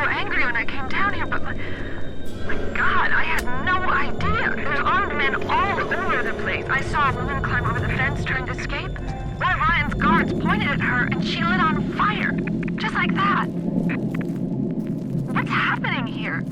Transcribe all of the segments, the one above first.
angry when I came down here, but my God, I had no idea. There's armed men all over the place. I saw a woman climb over the fence trying to escape. One of Ryan's guards pointed at her and she lit on fire. Just like that. What's happening here?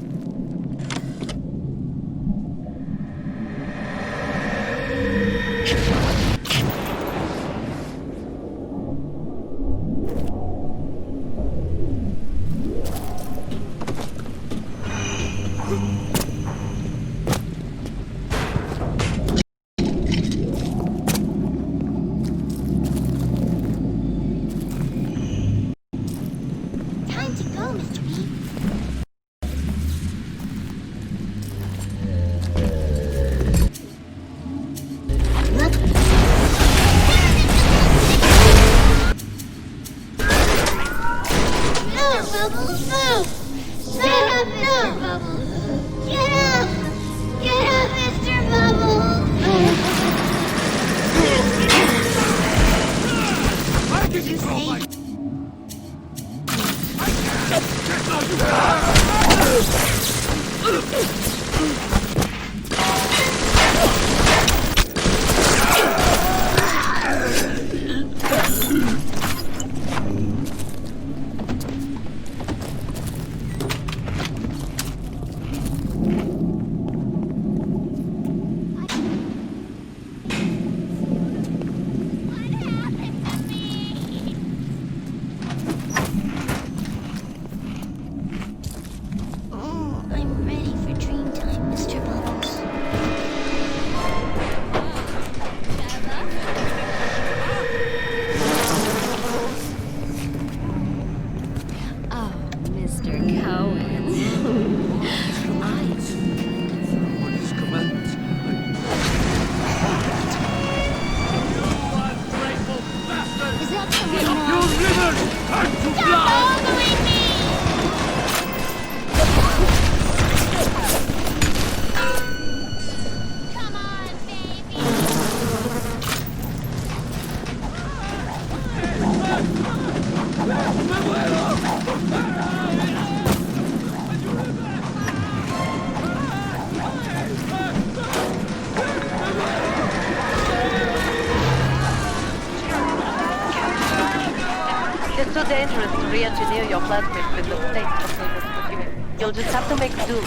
It's too dangerous to re-engineer your plasmid with the state containers put you in. You'll just have to make do.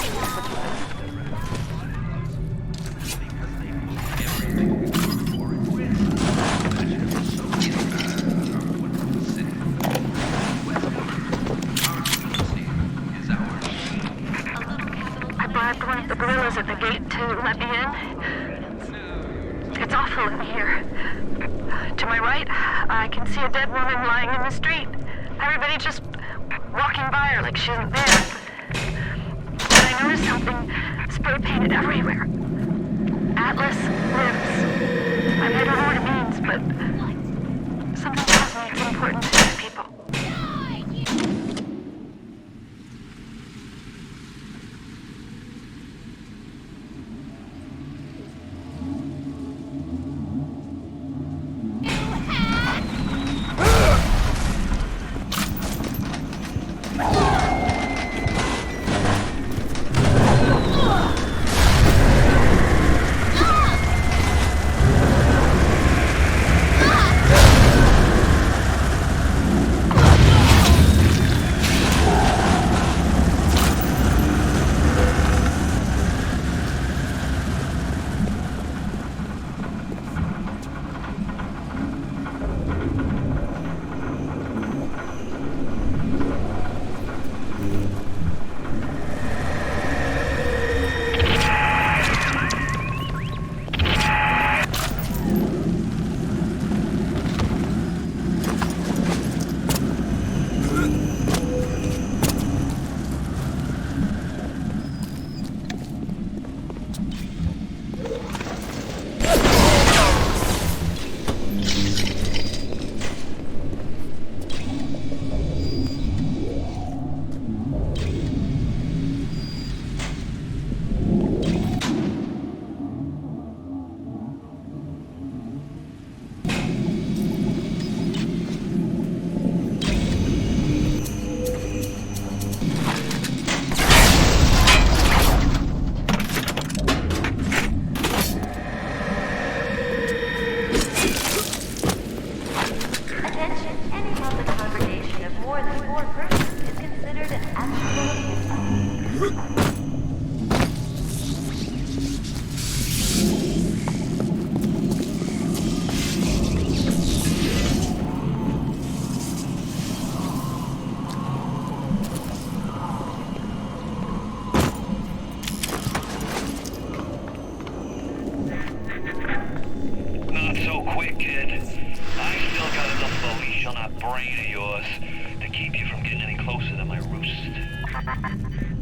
I bribed one of the gorillas at the gate to let me in. It's awful in here. To my right, I can see a dead woman lying in the street. Everybody just walking by her like she isn't there. But I noticed something spray painted everywhere. Atlas lives. I don't know what it means, but something tells me it's important to these people. push on that brain of yours to keep you from getting any closer to my roost.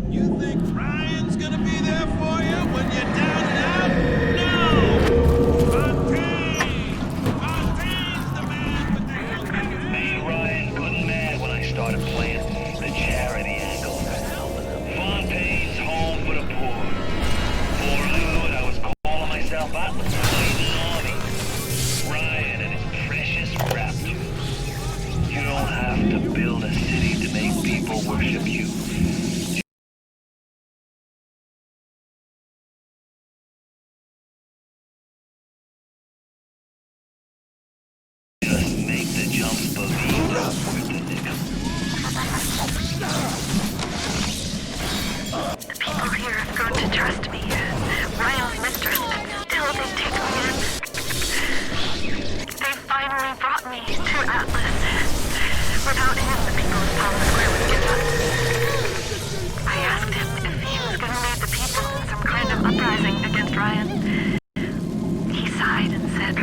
You think Ryan's gonna be there for you when you're down and out? No! Fontaine! Fontaine's the man with the help. Me, Ryan, good and mad when I started playing the charity angle. Fontaine's home for the poor. Before I knew it, I was calling myself out with the naughty. Ryan and his precious raptors. You don't have to build a city to make people worship you. Just make the jumps believe they're worth it. The people here have grown to trust me. Ryan's mistress, and still they take me in. They finally brought me to Atlas. Without him, the people of Palace Square would give up. I asked him if he was going to lead the people in some kind of uprising against Ryan. He sighed and said,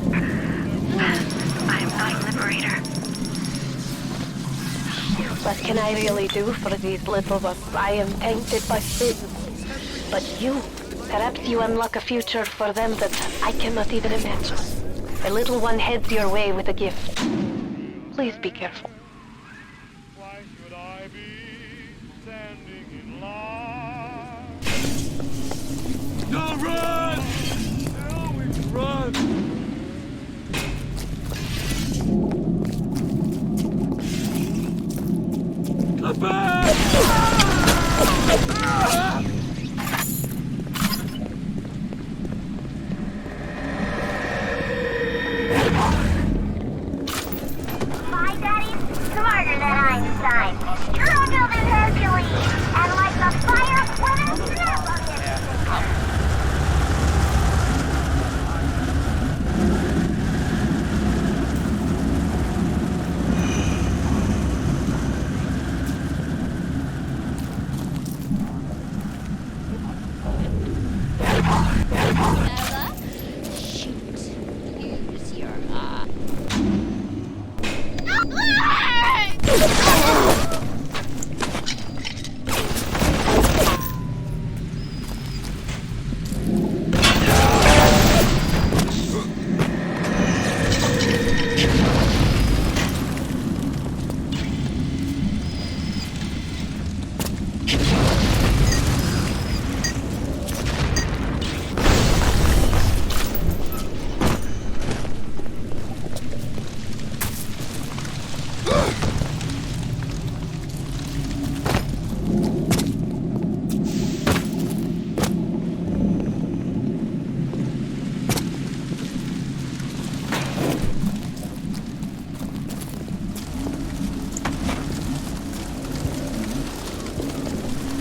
I am not a liberator. What can I really do for these little ones? I am tainted by sin. But you, perhaps you unlock a future for them that I cannot even imagine. A little one heads your way with a gift. Please be careful. Why should I be standing in line? No, run! Tell me to run! Come back! My daddy's smarter than Einstein. Stronger than Hercules. And like the fire with a snap of it. Ella, shoot. Use your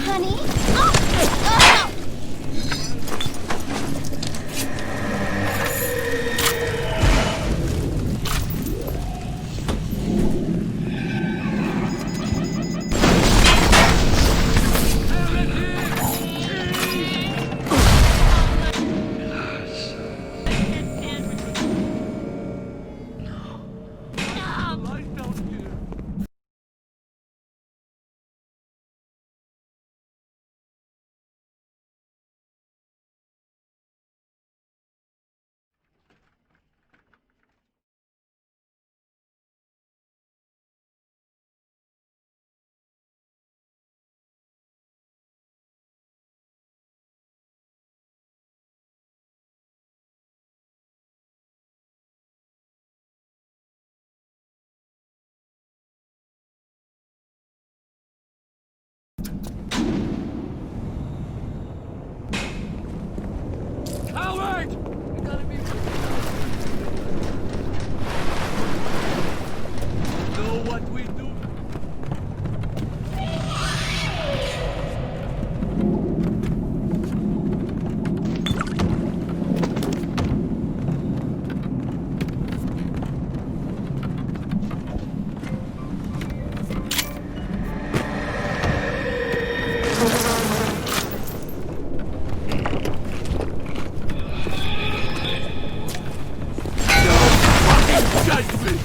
honey. Oh! Howard! You gotta be... Know what we do? Judgment!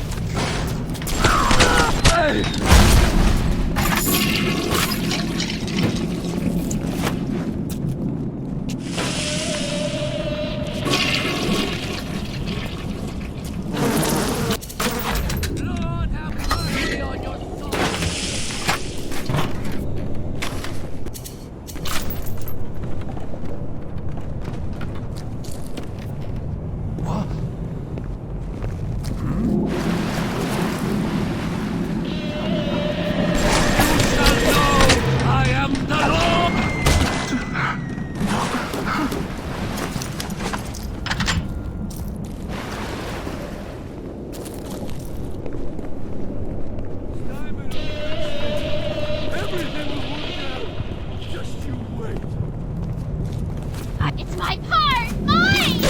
It's my part! Mine!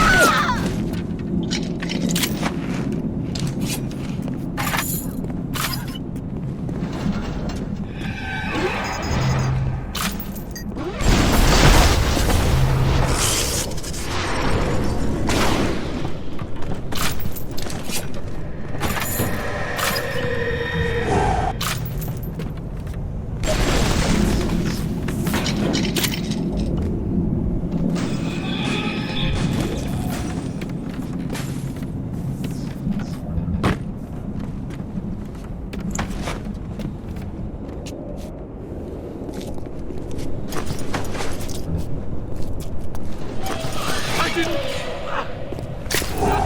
Ah!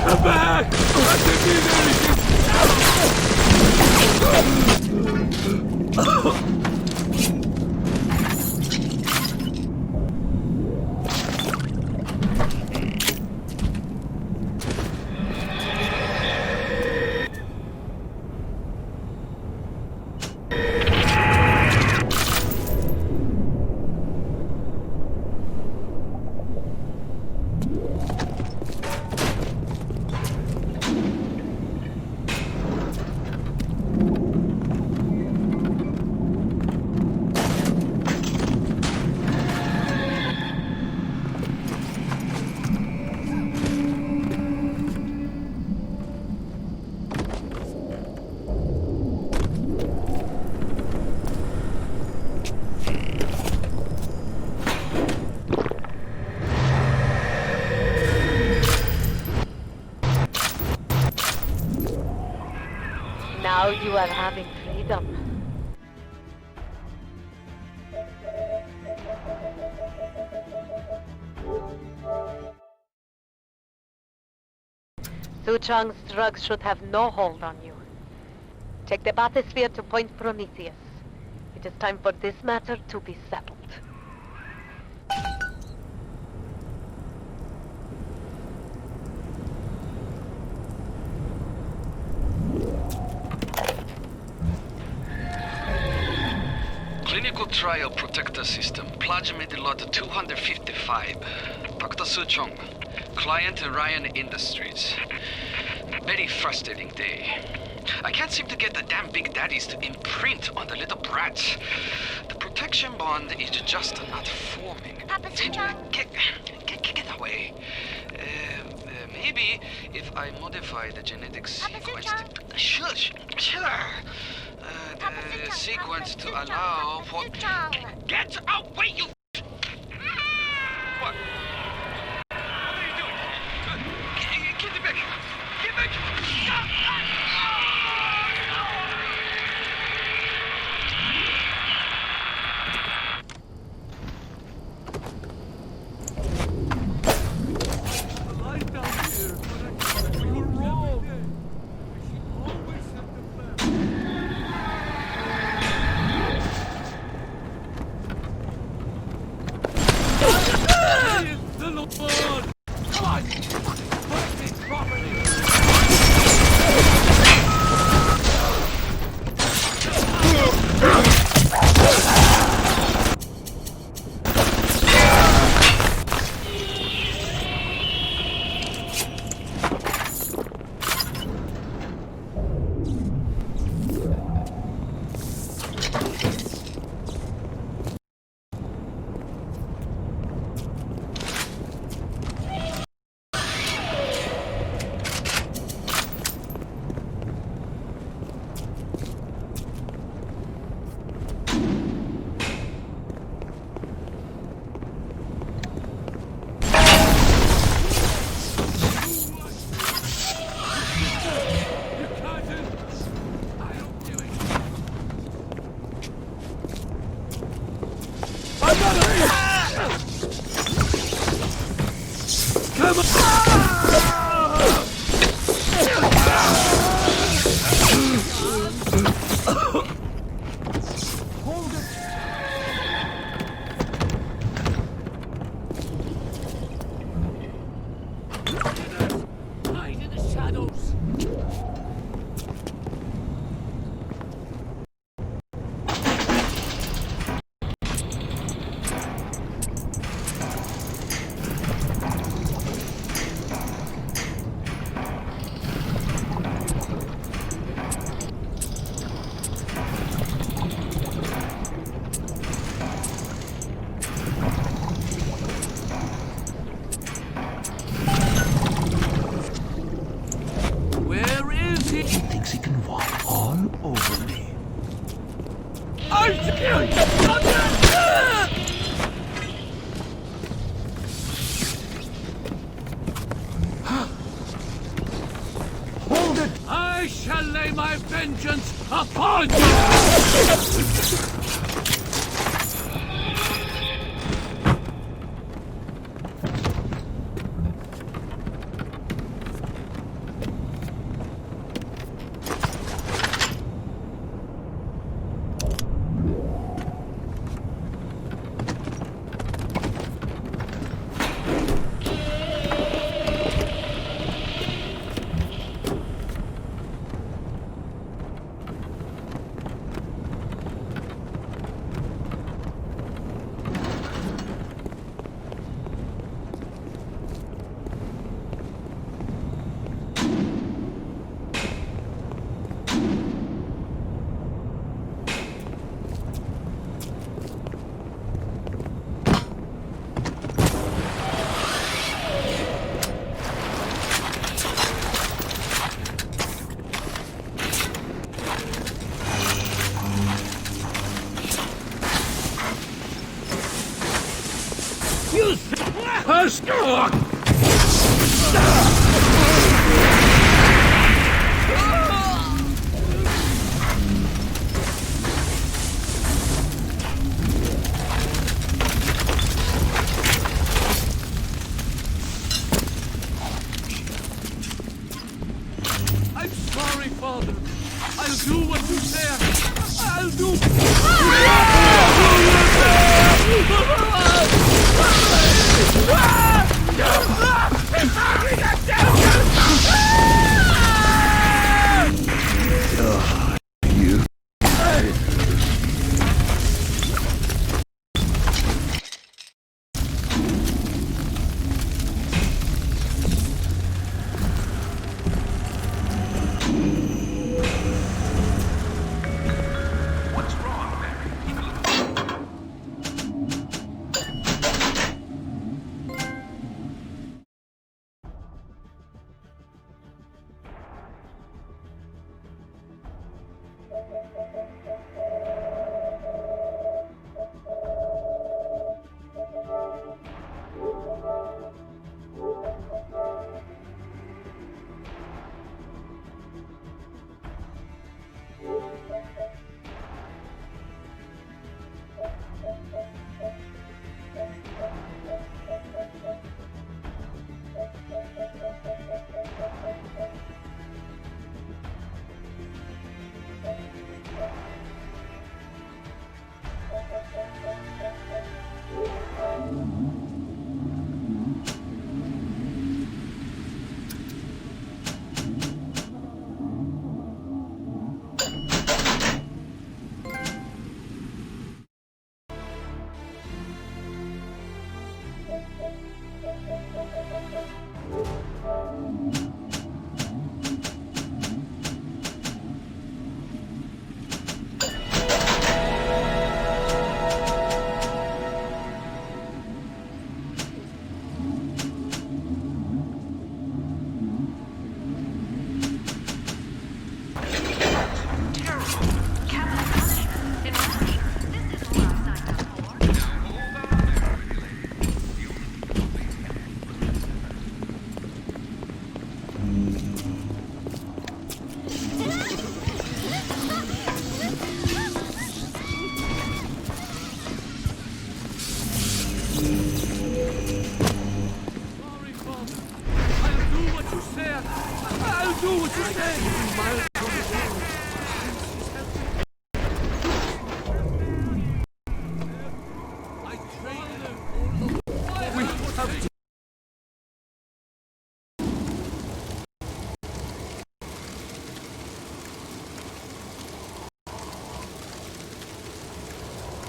Come back! I didn't mean anything! Now you are having freedom. Suchong's drugs should have no hold on you. Take the bathysphere to Point Prometheus. It is time for this matter to be settled. Clinical Trial Protector System, Plasmid Lot 255. Dr. Suchong, client Ryan Industries. Very frustrating day. I can't seem to get the damn big daddies to imprint on the little brats. The protection bond is just not forming. Papa Suchong? Get away. Maybe if I modify the genetic sequence... Shush! Sure! The sequence to allow for... Get away, you... What? What are you doing? Get back! Get back! The light down here, but we were wrong. We should always have the plan. Hide in the shadows. Where is he? He thinks he can walk all over me. I'll kill you! Hold it! I shall lay my vengeance upon you! I'm sorry, Father. I'll do what you say. I'll do... What's wrong, Mary?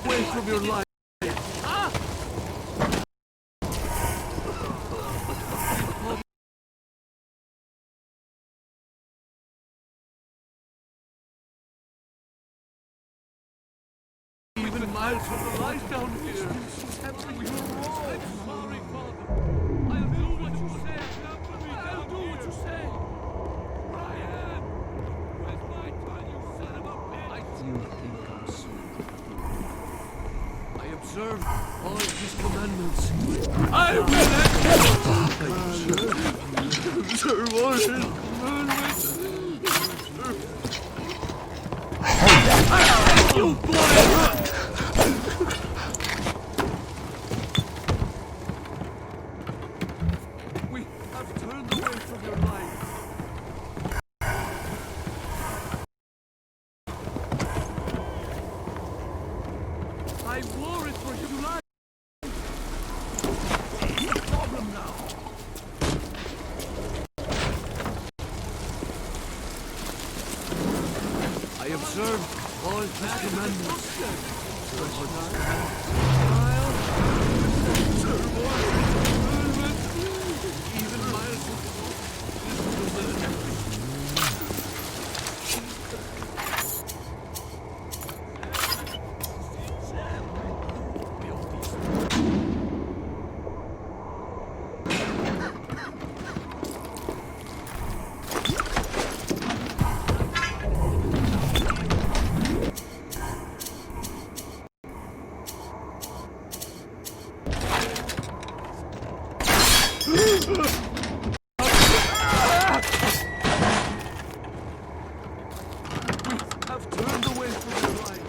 away from your life. Even miles from the light down here. You're wrong. I'm sorry, Father. I'll do what you say. I'll do what you say. Ryan! Where's my time, you son of a bitch? You think I'm sweet? I observe all his commandments. I will observe all his commandments. You boy! We have turned away from your life. I worry for your life. What's the problem now? I observed all his commandments. Even miles have turned away from your life.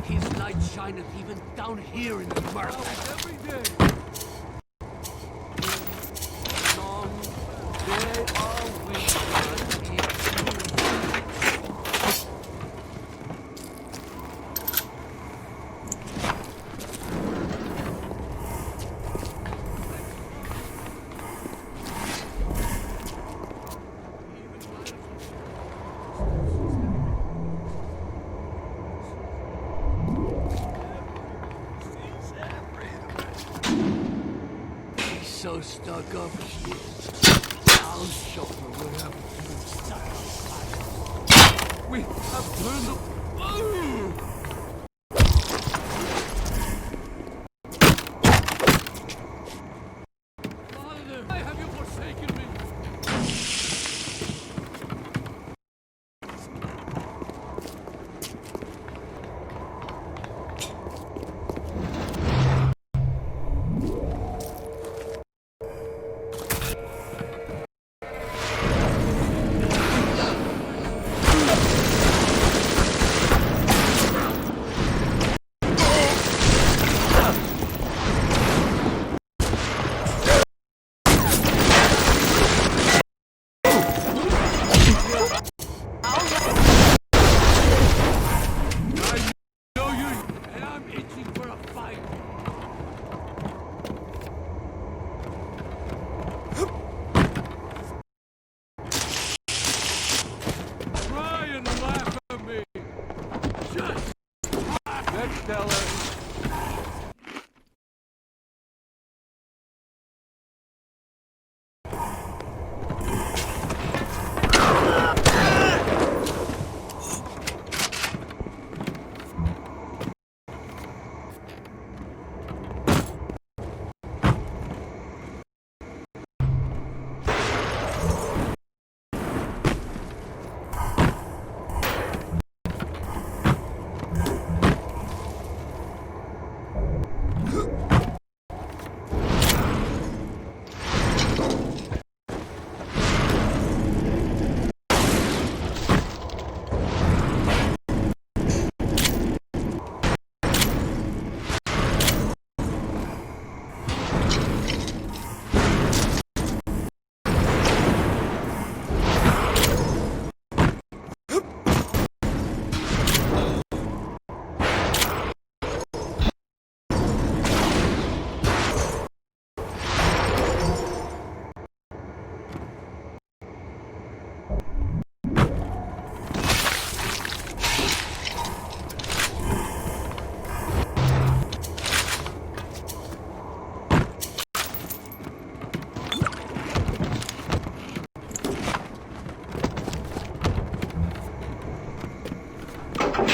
His light shineth even down here in the murk. Every day. Long day are we. So stuck up here. I'll show her what happened. We have turned the... Father, why have you forsaken me? Never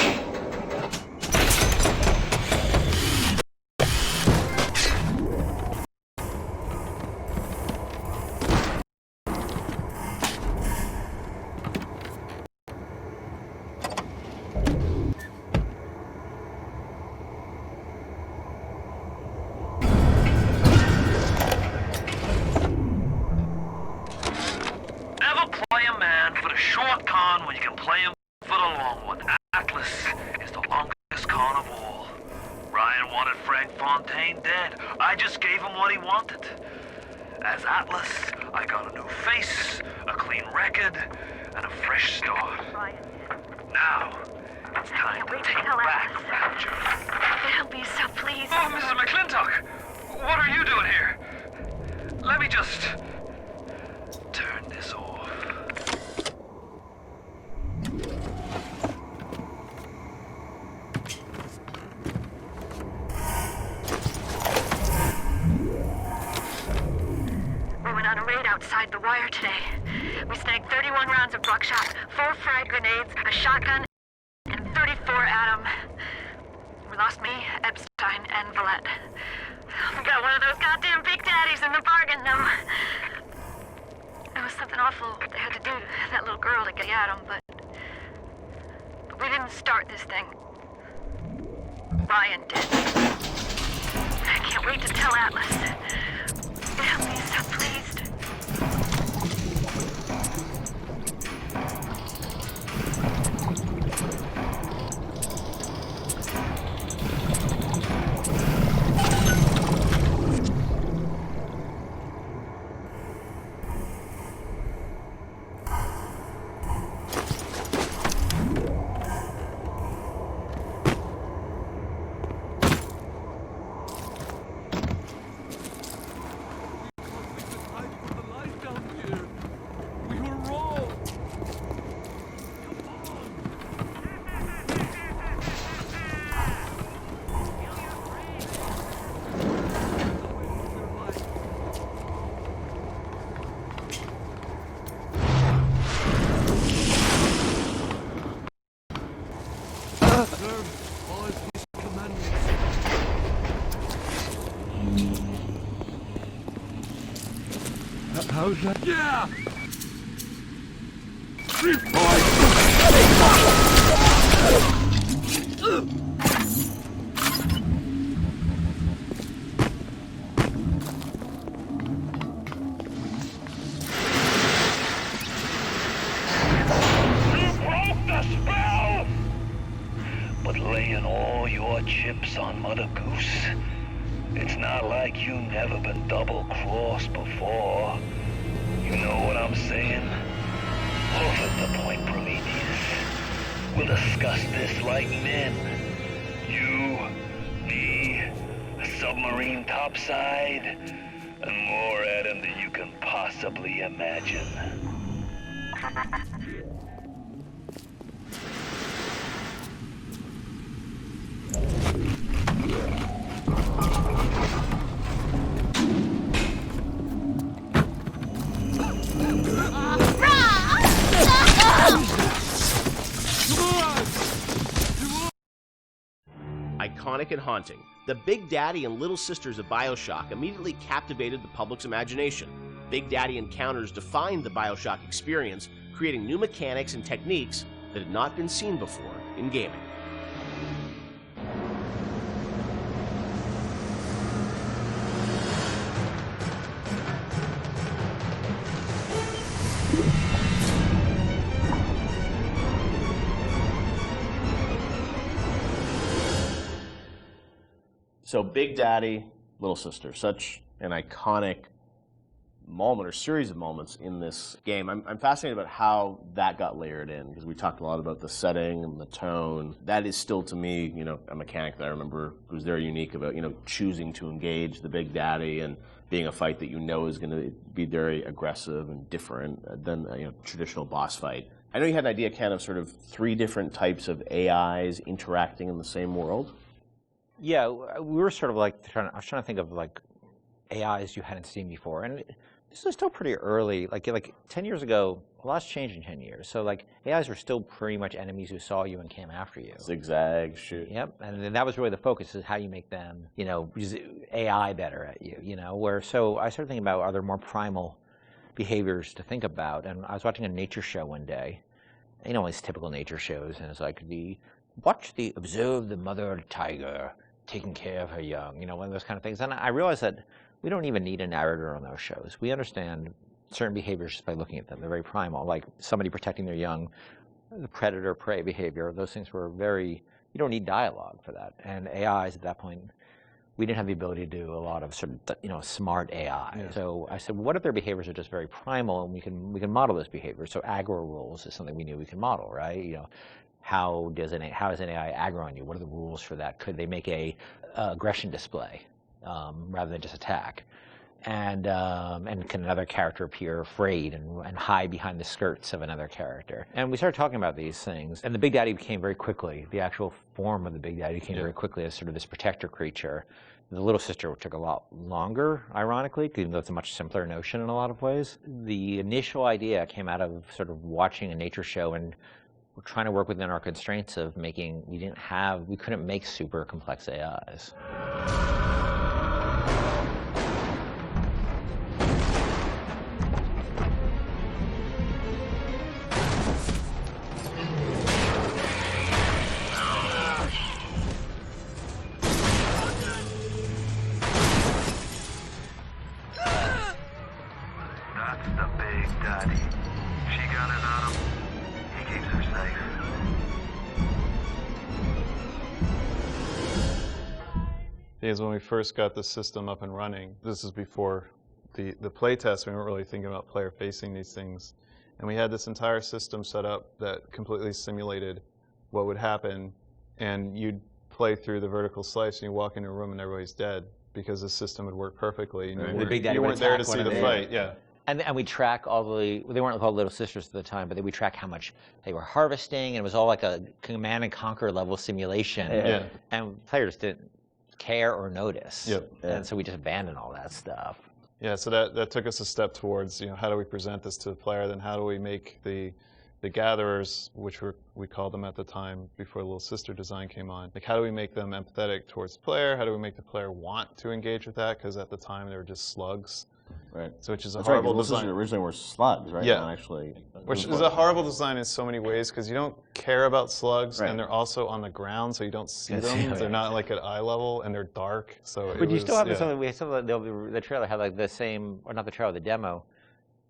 play a man for the short con when you can play him for the long one. Atlas is the longest con of all. Ryan wanted Frank Fontaine dead. I just gave him what he wanted. As Atlas, I got a new face, a clean record, and a fresh start. Now, it's time to take back Rapture. I'll be so pleased. Oh, Mrs. McClintock! What are you doing here? Let me just turn this off. We went on a raid outside the wire today. We snagged 31 rounds of buckshot, 4 frag grenades, a shotgun, and 34 Atom. We lost me, Epstein, and Valette. We got one of those goddamn big daddies in the bargain, though. It was something awful they had to do to that little girl to get at him, but we didn't start this thing. Ryan did. I can't wait to tell Atlas. He'll be so pleased. How's that? Yeah! But laying all your chips on Mother Goose, it's not like you never been double-crossed before. You know what I'm saying? Off at the point, Prometheus. We'll discuss this like men. You, me, a submarine topside, and more Adam than you can possibly imagine. Iconic and haunting, the Big Daddy and Little Sisters of Bioshock immediately captivated the public's imagination. Big Daddy encounters defined the Bioshock experience, creating new mechanics and techniques that had not been seen before in gaming. So Big Daddy, Little Sister, such an iconic moment or series of moments in this game. I'm fascinated about how that got layered in, because we talked a lot about the setting and the tone. That is still, to me, a mechanic that I remember was very unique about, choosing to engage the Big Daddy and being a fight that is going to be very aggressive and different than a traditional boss fight. I know you had an idea, Ken, of sort of 3 different types of AIs interacting in the same world. Yeah, we were sort of like I was trying to think of like AIs you hadn't seen before, and this is still pretty early. Like 10 years ago, a lot's changed in 10 years. So like AIs were still pretty much enemies who saw you and came after you. Zigzag, shoot. Yep, and then that was really the focus, is how you make them, use AI better at you, so I started thinking about, are there more primal behaviors to think about? And I was watching a nature show one day, these typical nature shows, and it's like observe the mother tiger taking care of her young, one of those kind of things. And I realized that we don't even need a narrator on those shows. We understand certain behaviors just by looking at them. They're very primal, like somebody protecting their young, the predator-prey behavior. Those things were you don't need dialogue for that. And AIs at that point, we didn't have the ability to do a lot of sort of, smart AI. Yeah. So I said, what if their behaviors are just very primal, and we can model those behaviors? So aggro rules is something we knew we can model, right? How does an AI aggro on you? What are the rules for that? Could they make a aggression display rather than just attack? And can another character appear afraid and hide behind the skirts of another character? And we started talking about these things, and the Big Daddy became very quickly, the actual form of the Big Daddy became very quickly as sort of this protector creature. The little sister took a lot longer, ironically, even though it's a much simpler notion in a lot of ways. The initial idea came out of sort of watching a nature show, and we're trying to work within our constraints of we couldn't make super complex AIs. That's the Big Daddy. She got it on him. He keeps her safe. Because when we first got the system up and running, this is before the play test, we weren't really thinking about player facing these things. And we had this entire system set up that completely simulated what would happen, and you'd play through the vertical slice and you walk into a room and everybody's dead because the system would work perfectly. And the Big Daddy you would weren't there to attack one see of the the- fight, yeah. And we track they weren't called Little Sisters at the time, but we track how much they were harvesting, and it was all like a Command and Conquer level simulation. Yeah. And players didn't care or notice. Yep. And so we just abandoned all that stuff. Yeah, so that took us a step towards, how do we present this to the player, then how do we make the gatherers, which we called them at the time before Little Sister design came on, like how do we make them empathetic towards the player? How do we make the player want to engage with that? Because at the time they were just slugs. Right. So which is a That's horrible right, design. Originally were slugs, right? Yeah. Not actually. Which is a horrible design in so many ways, because you don't care about slugs, Right. and they're also on the ground, so you don't see them. They're not like at eye level, and they're dark. So But you still have the trailer had like the same, or not the trailer, the demo,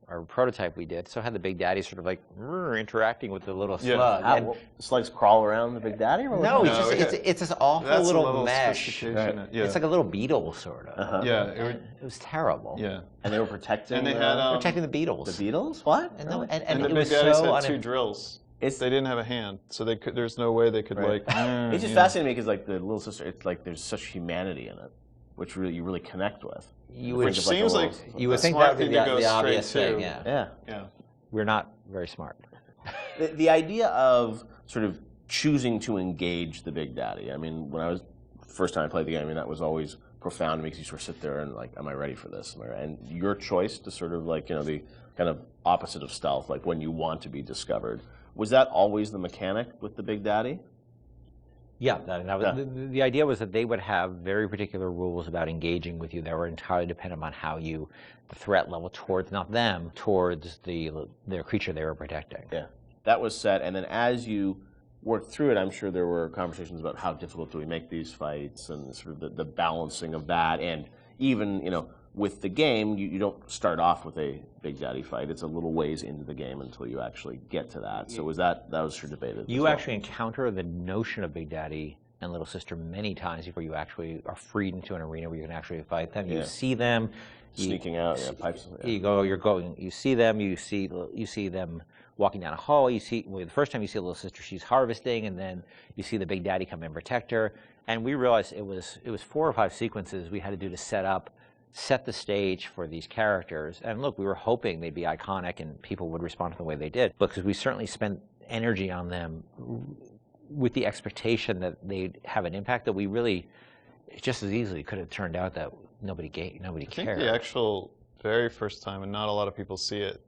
or prototype we did, so had the Big Daddy sort of like interacting with the little slug. And Slugs crawl around the Big Daddy? Or no, what? it's this awful That's a little mesh. sophistication. Right. Yeah. It's like a little beetle, sort of. Uh-huh. Yeah, It was terrible. yeah. And they were protecting. And they had Protecting the beetles. the beetles. What? And, Really? and the it Big was Daddies so had two drills. They didn't have a hand, so they could. There's no way they could Right. It's just you know. fascinating because like the Little Sister, it's like there's such humanity in it, which you really connect with. You Think Which of, like, seems a like little- You would a think smart that would thing be to go the straight obvious to. thing, yeah. Yeah. Yeah. We're not very smart. The idea of sort of choosing to engage the Big Daddy. I mean, when I was first time I played the game, I mean that was always profound to me because you sort of sit there and like, am I ready for this? Am I ready? And your choice to sort of like the kind of opposite of stealth, like when you want to be discovered. Was that always the mechanic with the Big Daddy? Yeah, that was, the idea was that they would have very particular rules about engaging with you that were entirely dependent on how the threat level towards, not them, towards their creature they were protecting. Yeah, that was set. And then as you worked through it, I'm sure there were conversations about how difficult do we make these fights and sort of the balancing of that. And even, with the game, you don't start off with a Big Daddy fight. It's a little ways into the game until you actually get to that. So that was sure debated. You actually encounter the notion of Big Daddy and Little Sister many times before you actually are freed into an arena where you can actually fight them. You see them sneaking out, pipes. Yeah. You see them. You see them walking down a hall. You see the first time you see Little Sister, she's harvesting, and then you see the Big Daddy come and protect her. And we realized it was 4 or 5 sequences we had to do to set the stage for these characters. And look, we were hoping they'd be iconic and people would respond to the way they did, because we certainly spent energy on them with the expectation that they'd have an impact that we really just as easily could have turned out that nobody cared. I think the actual very first time, and not a lot of people see it.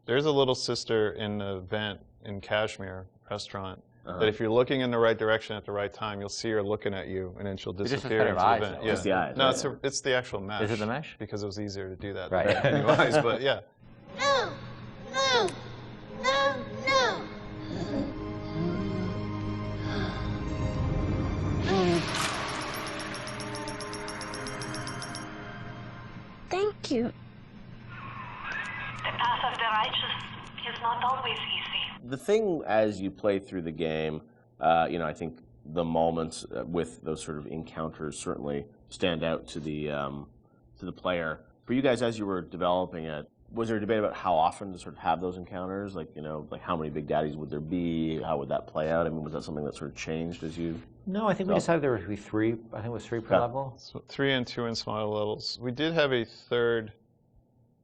There's a little sister in the vent in Kashmir restaurant that if you're looking in the right direction at the right time, you'll see her looking at you, and then she'll disappear into the vent. Just the eyes. No, it's the actual mesh. Is it the mesh? Because it was easier to do that Right. than new eyes, but yeah. No! No! No! No! Thank you. The path of the righteous is not always easy. The thing as you play through the game, I think the moments with those sort of encounters certainly stand out to the player. For you guys, as you were developing it, was there a debate about how often to sort of have those encounters? Like, like how many Big Daddies would there be? How would that play out? I mean, was that something that sort of changed as you? No, I think we decided there would be 3. I think it was 3 per level. So 3 and 2 in smaller levels. We did have a third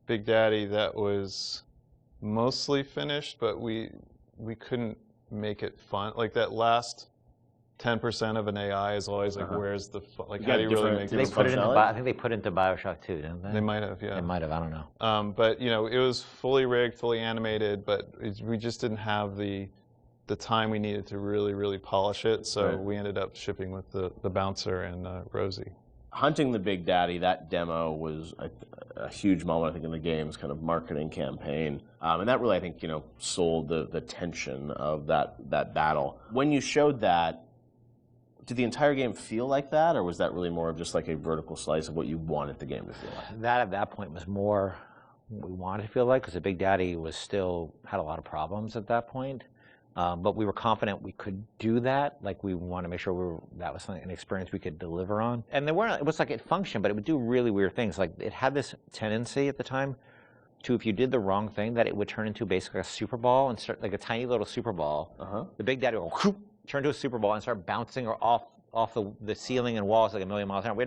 Big Daddy that was mostly finished, but we couldn't make it fun. Like that last 10% of an AI is always like, where's the fun? Like, how do you really make They this put it fun? into I think they put it into Bioshock too, didn't they? They might have, yeah. They might have. I don't know. But it was fully rigged, fully animated, but we just didn't have the time we needed to really polish it. So we ended up shipping with the bouncer and Rosie. Hunting the Big Daddy, that demo was a huge moment, I think, in the game's kind of marketing campaign. And that really, I think, sold the tension of that battle. When you showed that, did the entire game feel like that, or was that really more of just like a vertical slice of what you wanted the game to feel like? That at that point was more what we wanted to feel like, because the Big Daddy was had a lot of problems at that point. But we were confident we could do that. Like, we want to make sure that was an experience we could deliver on. And it was like it functioned, but it would do really weird things. Like, it had this tendency at the time to, if you did the wrong thing, that it would turn into basically a super ball and start like a tiny little super ball. The Big Daddy would go, turn to a super ball and start bouncing off the ceiling and walls like a million miles an hour.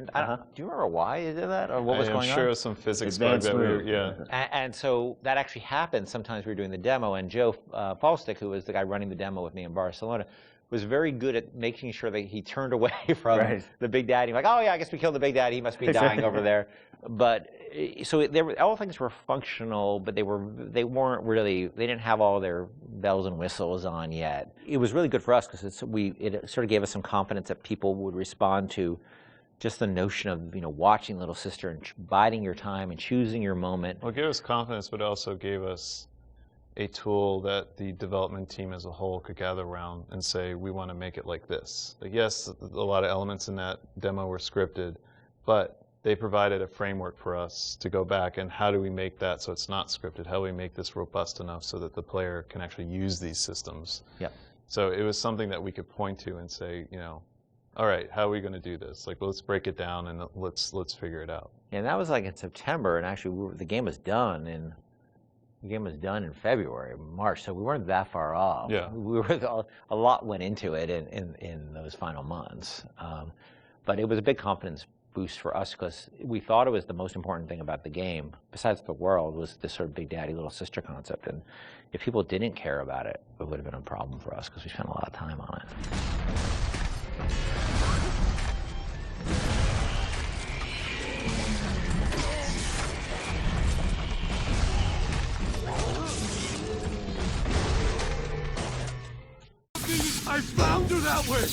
Do you remember why you did that, or what was going on? I'm sure it was some physics bug that we were, And so that actually happened. Sometimes we were doing the demo, and Joe Falstick, who was the guy running the demo with me in Barcelona, was very good at making sure that he turned away from the Big Daddy. Like, oh yeah, I guess we killed the Big Daddy. He must be dying over there. But so all things were functional, but they weren't really. They didn't have all their bells and whistles on yet. It was really good for us because it sort of gave us some confidence that people would respond to just the notion of watching Little Sister and biding your time and choosing your moment. Well, it gave us confidence, but also gave us a tool that the development team as a whole could gather around and say, we want to make it like this. Like, yes, a lot of elements in that demo were scripted, but they provided a framework for us to go back and how do we make that so it's not scripted? How do we make this robust enough so that the player can actually use these systems? Yep. So it was something that we could point to and say, all right, how are we going to do this? Like, let's break it down and let's figure it out. And that was like in September, and actually the game was done in February, March, so we weren't that far off. Yeah. We were a lot went into it in those final months, but it was a big confidence boost for us because we thought it was the most important thing about the game, besides the world, was this sort of Big Daddy, Little Sister concept. And if people didn't care about it, it would have been a problem for us because we spent a lot of time on it. I found her that way!